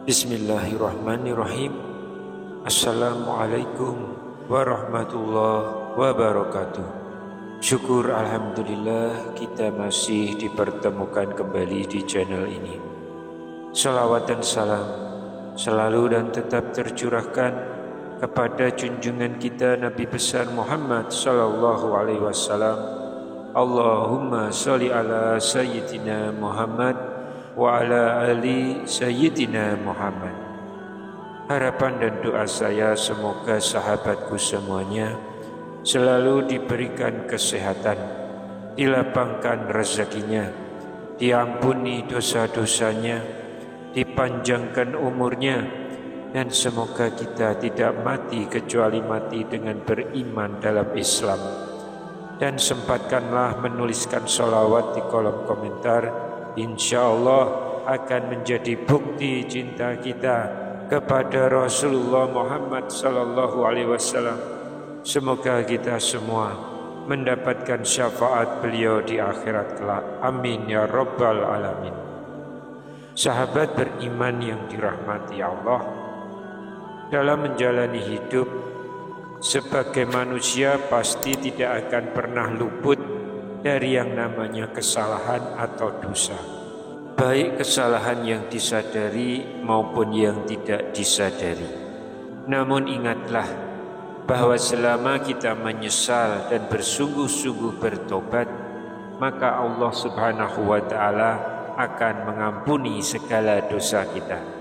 Bismillahirrahmanirrahim. Assalamualaikum warahmatullahi wabarakatuh. Syukur alhamdulillah kita masih dipertemukan kembali di channel ini. Salawat dan salam selalu dan tetap tercurahkan kepada junjungan kita Nabi besar Muhammad sallallahu alaihi wasallam. Allahumma sholli ala sayyidina Muhammad wa ala ali sayyidina Muhammad. Harapan dan doa saya semoga sahabatku semuanya selalu diberikan kesehatan, dilapangkan rezekinya, diampuni dosa-dosanya, dipanjangkan umurnya, dan semoga kita tidak mati kecuali mati dengan beriman dalam Islam. Dan sempatkanlah menuliskan sholawat di kolom komentar. InsyaAllah akan menjadi bukti cinta kita kepada Rasulullah Muhammad sallallahu alaihi wasallam. Semoga kita semua mendapatkan syafaat beliau di akhirat kelak. Amin ya rabbal alamin. Sahabat beriman yang dirahmati Allah, dalam menjalani hidup sebagai manusia pasti tidak akan pernah luput dari yang namanya kesalahan atau dosa, baik kesalahan yang disadari maupun yang tidak disadari. Namun ingatlah bahwa selama kita menyesal dan bersungguh-sungguh bertobat, maka Allah Subhanahu wa Ta'ala akan mengampuni segala dosa kita.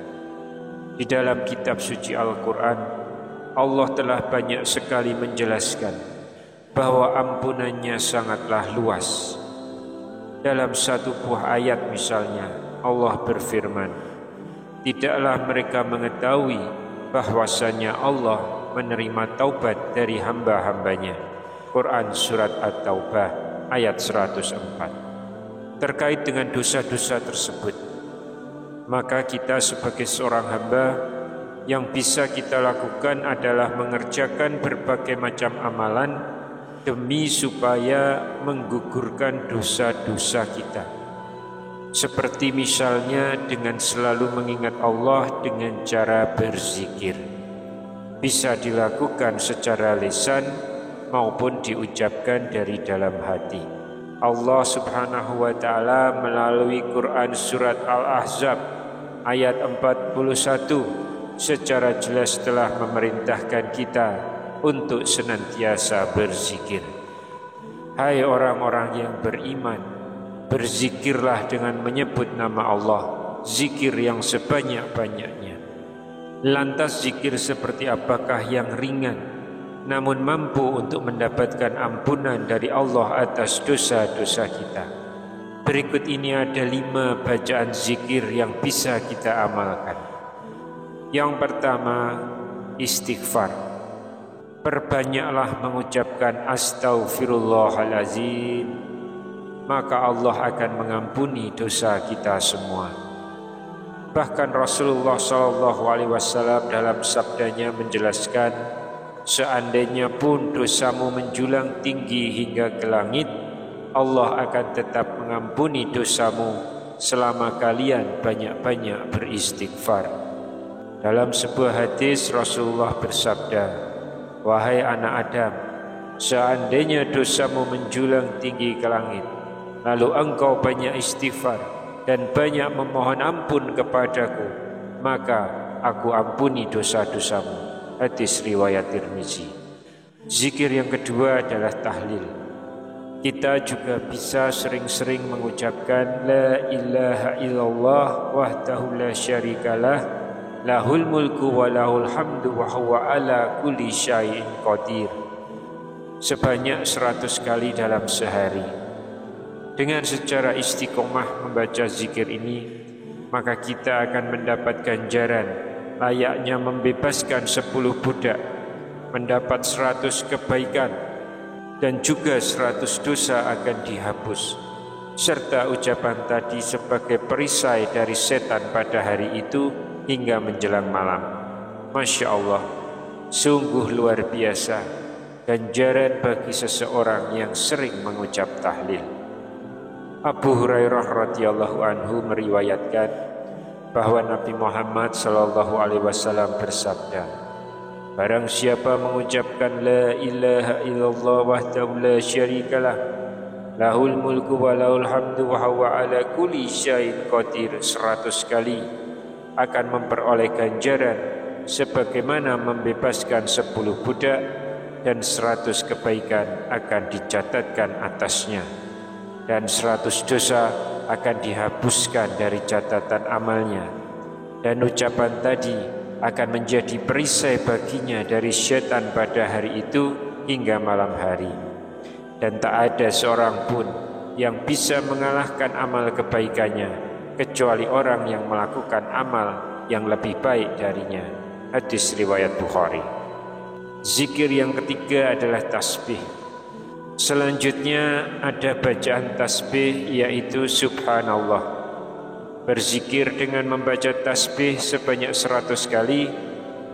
Di dalam kitab suci Al-Quran, Allah telah banyak sekali menjelaskan bahwa ampunannya sangatlah luas. Dalam satu buah ayat misalnya, Allah berfirman, tidaklah mereka mengetahui bahwasanya Allah menerima taubat dari hamba-hambanya. Quran Surat At-Taubah ayat 104. Terkait dengan dosa-dosa tersebut, maka kita sebagai seorang hamba, yang bisa kita lakukan adalah mengerjakan berbagai macam amalan demi supaya menggugurkan dosa-dosa kita. Seperti misalnya dengan selalu mengingat Allah dengan cara berzikir. Bisa dilakukan secara lisan maupun diucapkan dari dalam hati. Allah Subhanahu wa Ta'ala melalui Quran Surat Al-Ahzab ayat 41 secara jelas telah memerintahkan kita untuk senantiasa berzikir. Hai orang-orang yang beriman, berzikirlah dengan menyebut nama Allah, zikir yang sebanyak-banyaknya. Lantas zikir seperti apakah yang ringan, namun mampu untuk mendapatkan ampunan dari Allah atas dosa-dosa kita? Berikut ini ada 5 bacaan zikir yang bisa kita amalkan. Yang pertama, istighfar. Perbanyaklah mengucapkan astaghfirullahalazim, maka Allah akan mengampuni dosa kita semua. Bahkan Rasulullah SAW dalam sabdanya menjelaskan, seandainya pun dosamu menjulang tinggi hingga ke langit, Allah akan tetap mengampuni dosamu selama kalian banyak-banyak beristighfar. Dalam sebuah hadis Rasulullah bersabda, wahai anak Adam, seandainya dosamu menjulang tinggi ke langit, lalu engkau banyak istighfar dan banyak memohon ampun kepadaku, maka aku ampuni dosa-dosamu. Hadis riwayat Tirmizi. Zikir yang kedua adalah tahlil. Kita juga bisa sering-sering mengucapkan la ilaha illallah wahdahu la syarikalah, lahul mulku wa lahul hamdu wa huwa ala kulli syai'in qadir, sebanyak 100 kali dalam sehari. Dengan secara istiqomah membaca zikir ini, maka kita akan mendapat ganjaran layaknya membebaskan 10 budak, mendapat 100 kebaikan, dan juga 100 dosa akan dihapus. Serta ucapan tadi sebagai perisai dari setan pada hari itu hingga menjelang malam. Masya Allah, Sungguh luar biasa ganjaran bagi seseorang yang sering mengucap tahlil. Abu Hurairah radhiyallahu anhu meriwayatkan bahwa Nabi Muhammad sallallahu alaihi wasallam bersabda, barang siapa mengucapkan la ilaha illallah wahdahu la syarikalah, lahul mulku wa lahul hamdu wa huwa ala kulli syai'in qadir 100 kali, akan memperoleh ganjaran sebagaimana membebaskan 10 budak, dan 100 kebaikan akan dicatatkan atasnya, dan 100 dosa akan dihapuskan dari catatan amalnya, dan ucapan tadi akan menjadi perisai baginya dari syaitan pada hari itu hingga malam hari. Dan tak ada seorang pun yang bisa mengalahkan amal kebaikannya kecuali orang yang melakukan amal yang lebih baik darinya. Hadis riwayat Bukhari. Zikir yang ketiga adalah tasbih. Selanjutnya ada bacaan tasbih, yaitu subhanallah. Berzikir dengan membaca tasbih sebanyak 100 kali,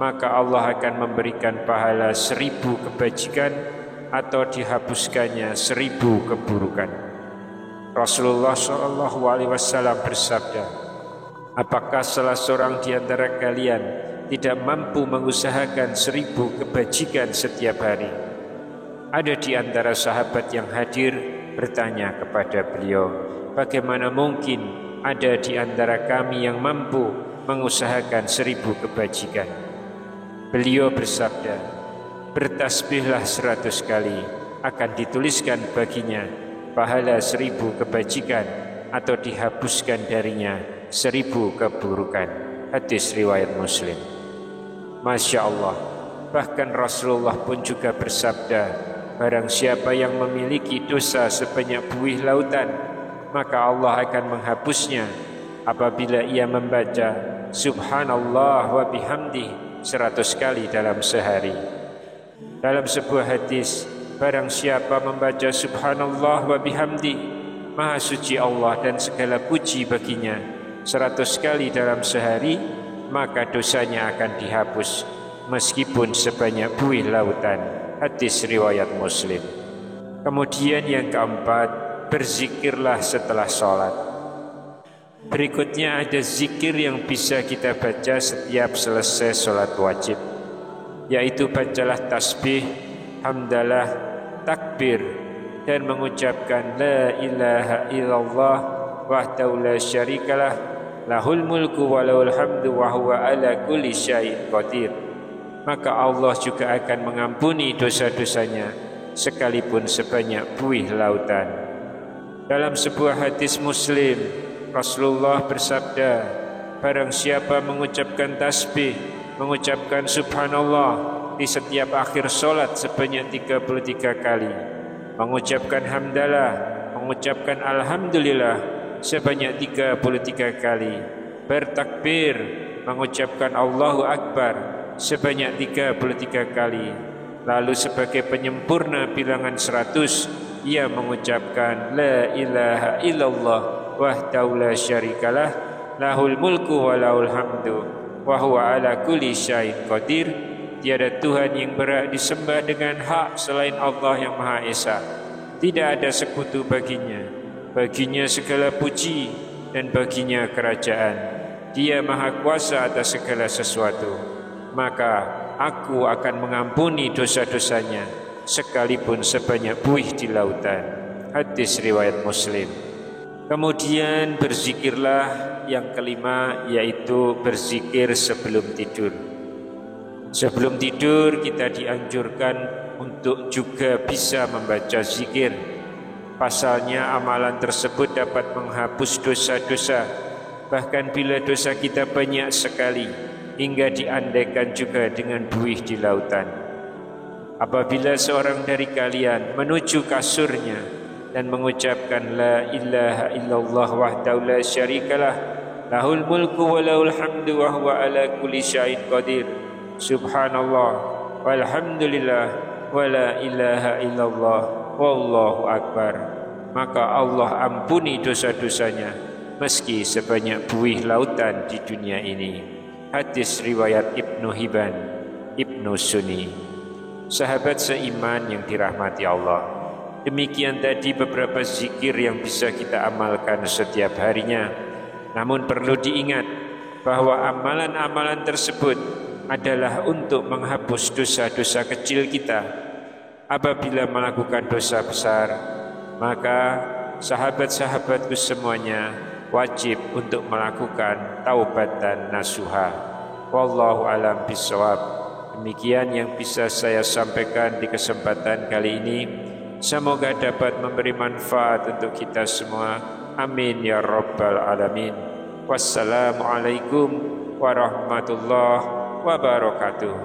maka Allah akan memberikan pahala 1000 kebajikan atau dihapuskannya 1000 keburukan. Rasulullah SAW bersabda, apakah salah seorang di antara kalian tidak mampu mengusahakan 1000 kebajikan setiap hari? Ada di antara sahabat yang hadir bertanya kepada beliau, bagaimana mungkin ada di antara kami yang mampu mengusahakan 1000 kebajikan? Beliau bersabda, bertasbihlah 100 kali, akan dituliskan baginya pahala 1000 kebajikan atau dihapuskan darinya 1000 keburukan. Hadis riwayat Muslim. Masya Allah, bahkan Rasulullah pun juga bersabda, barang siapa yang memiliki dosa sebanyak buih lautan, maka Allah akan menghapusnya apabila ia membaca subhanallah wa bihamdih 100 kali dalam sehari. Dalam sebuah hadis, barang siapa membaca subhanallah wa bihamdih, maha suci Allah dan segala puji baginya, 100 kali dalam sehari, maka dosanya akan dihapus meskipun sebanyak buih lautan. Hadis riwayat Muslim. Kemudian yang keempat, berzikirlah setelah sholat. Berikutnya ada zikir yang bisa kita baca setiap selesai sholat wajib, yaitu bacalah tasbih, hamdalah, takbir, dan mengucapkan la ilaha illallah wahdahu la syarikalah, lahul mulku wa lahul hamdu wa huwa ala kulli syai'in qadir. Maka Allah juga akan mengampuni dosa-dosanya sekalipun sebanyak buih lautan. Dalam sebuah hadis Muslim, Rasulullah bersabda, barang siapa mengucapkan tasbih, mengucapkan subhanallah di setiap akhir solat sebanyak 33 kali, mengucapkan hamdalah, mengucapkan alhamdulillah sebanyak 33 kali, bertakbir, mengucapkan Allahu Akbar sebanyak 33 kali, lalu sebagai penyempurna bilangan 100 ia mengucapkan la ilaha illallah wahdahu la syarikalah, lahul mulku wa lahul hamdu wa huwa ala kulli syai'in qadir. Tiada Tuhan yang berhak disembah dengan hak selain Allah yang Maha Esa, tidak ada sekutu baginya. Baginya segala puji dan baginya kerajaan. Dia Maha Kuasa atas segala sesuatu. Maka aku akan mengampuni dosa-dosanya sekalipun sebanyak buih di lautan. Hadis riwayat Muslim. Kemudian berzikirlah yang kelima, yaitu berzikir sebelum tidur. Sebelum tidur kita dianjurkan untuk juga bisa membaca zikir. Pasalnya amalan tersebut dapat menghapus dosa-dosa, bahkan bila dosa kita banyak sekali, hingga diandaikan juga dengan buih di lautan. Apabila seorang dari kalian menuju kasurnya dan mengucapkan la ilaha illallah wahdahu la syarikalah, lahul mulku wa lahul hamdu wa huwa ala kulli syai'in qadir, subhanallah walhamdulillah wa la ilaha illallah wallahu akbar, maka Allah ampuni dosa-dosanya meski sebanyak buih lautan di dunia ini. Hadis riwayat Ibnu Hibban. Ibnu Sunni. Sahabat seiman yang dirahmati Allah, demikian tadi beberapa zikir yang bisa kita amalkan setiap harinya. Namun perlu diingat bahwa amalan-amalan tersebut adalah untuk menghapus dosa-dosa kecil kita. Apabila melakukan dosa besar, maka sahabat-sahabatku semuanya wajib untuk melakukan taubatan nasuha. Wallahu alam bisawab. Demikian yang bisa saya sampaikan di kesempatan kali ini. Semoga dapat memberi manfaat untuk kita semua. Amin ya rabbal alamin. Wassalamualaikum warahmatullahi wabarakatuh.